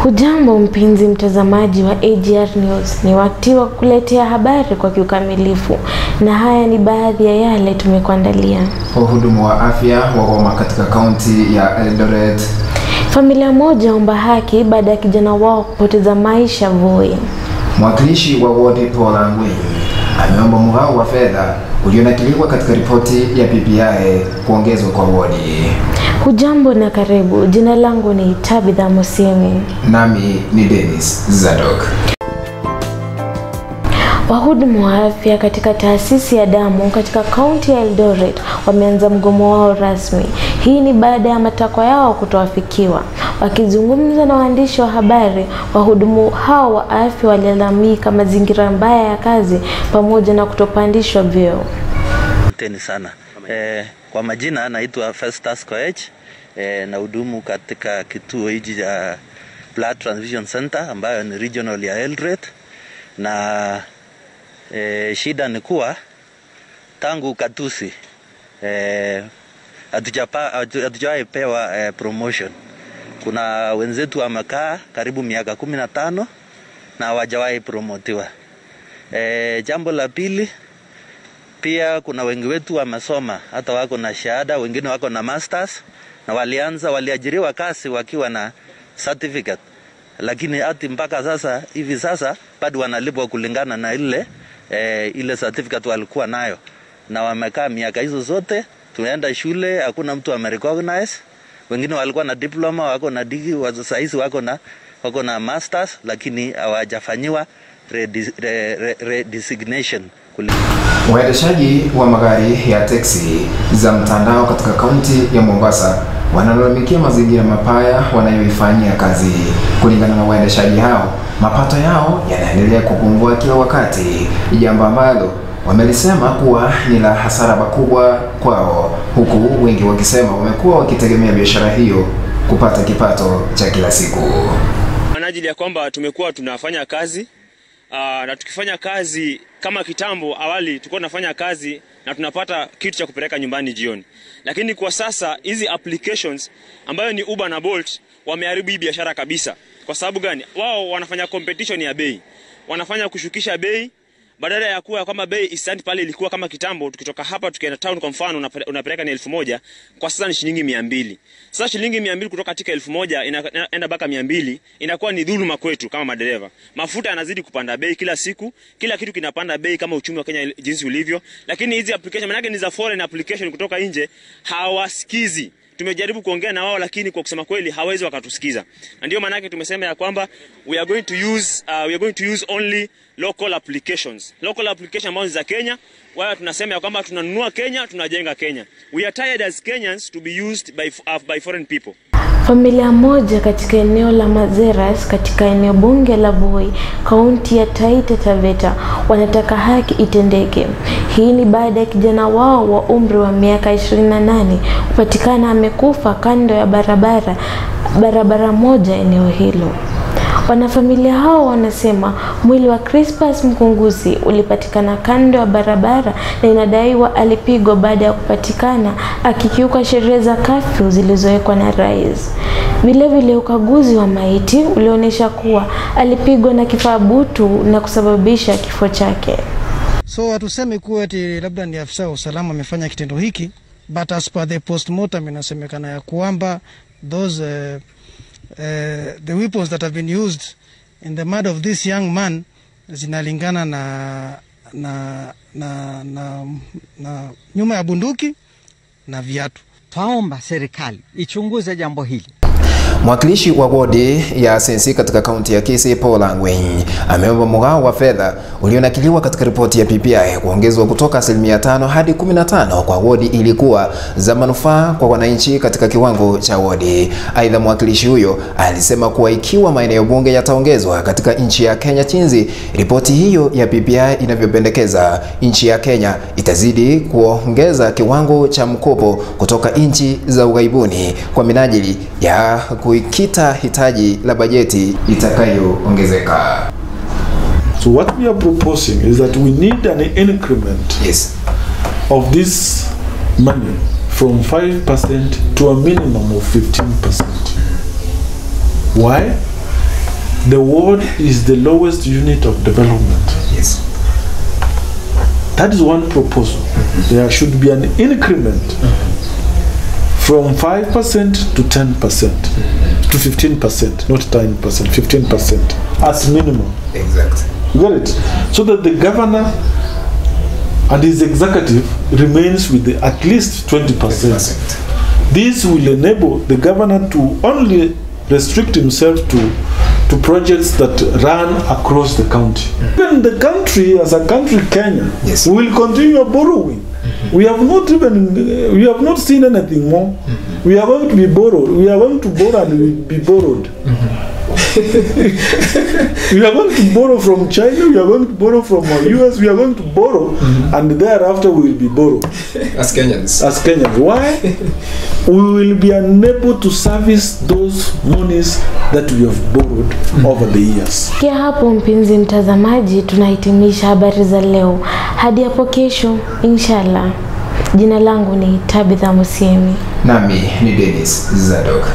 Hujambo mpenzi mtazamaji wa AGR News, ni wakati wa kukuletea habari kwa kiukamilifu, na haya ni baadhi ya yale tumekuandalia. Wahudumu wa afya wagoma katika kaunti ya Eldoret. Familia moja omba haki baada ya kijana wao kupoteza maisha Voi. Mwakilishi wa wodi Polangwe ameomba mgao wa fedha ulionakiliwa katika ripoti ya PPI kuongezwa kwa wodi. Hujambo na karibu, jina langu ni Tabitha Mosiemi. Nami ni Dennis Zadok. Wahudumu wa afya katika taasisi ya damu katika kaunti ya Eldoret wameanza mgomo wao rasmi. Hii ni baada ya matakwa yao kutoafikiwa. Wakizungumza na waandishi wa habari, wahudumu hao wa afya walilalamika mazingira mbaya ya kazi pamoja na kutopandishwa vyeo. Tena sana. Kwa majina naitwa Festus Koech, na hudumu katika kituo hiki cha Blood Transfusion Center ambayo ni regional ya Eldoret, na shida ni kuwa tangu katusi hatujapewa promotion. Kuna wenzetu wamekaa karibu miaka 15 na hawajawahi promotiwa. Jambo la pili, pia kuna wengi wetu wamesoma, hata wako na shahada, wengine wako na masters, na waliajiriwa kazi wakiwa na certificate, lakini hati mpaka sasa hivi sasa bado wanalipwa kulingana na ile certificate walikuwa nayo, na wamekaa miaka hizo zote. Tunaenda shule, hakuna mtu amerecognize. Wengine walikuwa na diploma, wako na degree, sasa hizi wako na masters, lakini hawajafanyiwa redesignation. Waendeshaji wa magari ya teksi za mtandao katika kaunti ya Mombasa wanalalamikia mazingira mabaya wanayoifanyia kazi. Kulingana na waendeshaji hao, mapato yao yanaendelea kupungua kila wakati, jambo ambalo wamelisema kuwa ni la hasara kubwa kwao, huku wengi wakisema wamekuwa wakitegemea biashara hiyo kupata kipato cha kila siku. Kwa ajili ya kwamba tumekuwa tunafanya kazi na tukifanya kazi kama kitambo awali tulikuwa tunafanya kazi na tunapata kitu cha kupeleka nyumbani jioni. Lakini kwa sasa hizi applications ambayo ni Uber na Bolt wameharibu hii biashara kabisa. Kwa sababu gani? Wao wanafanya competition ya bei. Wanafanya kushukisha bei badala ya kuwa kwamba bei istant pale ilikuwa kama kitambo, tukitoka hapa tukienda town kwa mfano unapeleka ni 1000, kwa sasa ni shilingi 200. Sasa shilingi 200 kutoka katika 1000 inaenda baka 200, inakuwa ni dhuluma kwetu kama madereva. Mafuta yanazidi kupanda bei kila siku, kila kitu kinapanda bei kama uchumi wa Kenya jinsi ulivyo. Lakini hizi application manake ni za foreign application kutoka nje, hawasikizi. Tumejaribu kuongea na wao, lakini kwa kusema kweli hawezi wakatusikiza. Na ndio maana yake tumesema ya kwamba we are going to use only local applications. Local application ambazo za Kenya, wao tunasema ya kwamba tunanunua Kenya, tunajenga Kenya. We are tired as Kenyans to be used by foreign people. Familia moja katika eneo la Mazeras katika eneo bunge la Voi, kaunti ya Taita Taveta, wanataka haki itendeke. Hii ni baada ya kijana wao wa umri wa miaka 28 kupatikana amekufa kando ya barabara moja eneo hilo. Wanafamilia hao wanasema mwili wa Crispus Mkunguzi ulipatikana kando ya barabara na inadaiwa alipigwa baada ya kupatikana akikiuka sheria za kafyu zilizowekwa na rais. Vile ukaguzi wa maiti ulionyesha kuwa alipigwa na kifaa butu na kusababisha kifo chake. So hatusemi kuwa eti labda ni afisa wa usalama amefanya kitendo hiki, but as per the postmortem inasemekana ya kwamba those the weapons that have been used in the murder of this young man zinalingana na nyuma ya bunduki na viatu. Twaomba serikali ichunguze jambo hili. Mwakilishi wa wodi ya Sensi katika kaunti ya Kisii Polangwe ameomba mgao wa fedha ulionakiliwa katika ripoti ya PPI kuongezwa kutoka 5% hadi 15% kwa wodi ilikuwa za manufaa kwa wananchi katika kiwango cha wodi. Aidha, mwakilishi huyo alisema kuwa ikiwa maeneo bunge yataongezwa katika nchi ya Kenya chinzi ripoti hiyo ya PPI inavyopendekeza, nchi ya Kenya itazidi kuongeza kiwango cha mkopo kutoka nchi za ughaibuni kwa minajili ya kuikita hitaji la bajeti itakayoongezeka. So what we are proposing is that we need an increment of this money from 5% to a minimum of 15%. Why? The ward is the lowest unit of development. Yes. That is one proposal. There should be an increment from 5% to 10% to 15%, not 10%, 15% as minimum. Exactly. You got it? So that the governor and his executive remains with at least 20%. This will enable the governor to only restrict himself to projects that run across the county. Even the country, as a country, Kenya, yes, will continue borrowing. We have not seen anything more. We are going to be borrowed. We are going to borrow and we will be borrowed. We are going to borrow from China, we are going to borrow from US, we are going to borrow, and thereafter we will be borrowed. As Kenyans. As Kenyans. Why? We will be unable to service those monies that we have borrowed over the years. Kia hapo mpenzi mtazamaji, tunahitimisha habari za leo. Hadi hapo kesho, inshallah. Jina langu ni Tabitha Musiemi. Nami ni Dennis Zadok.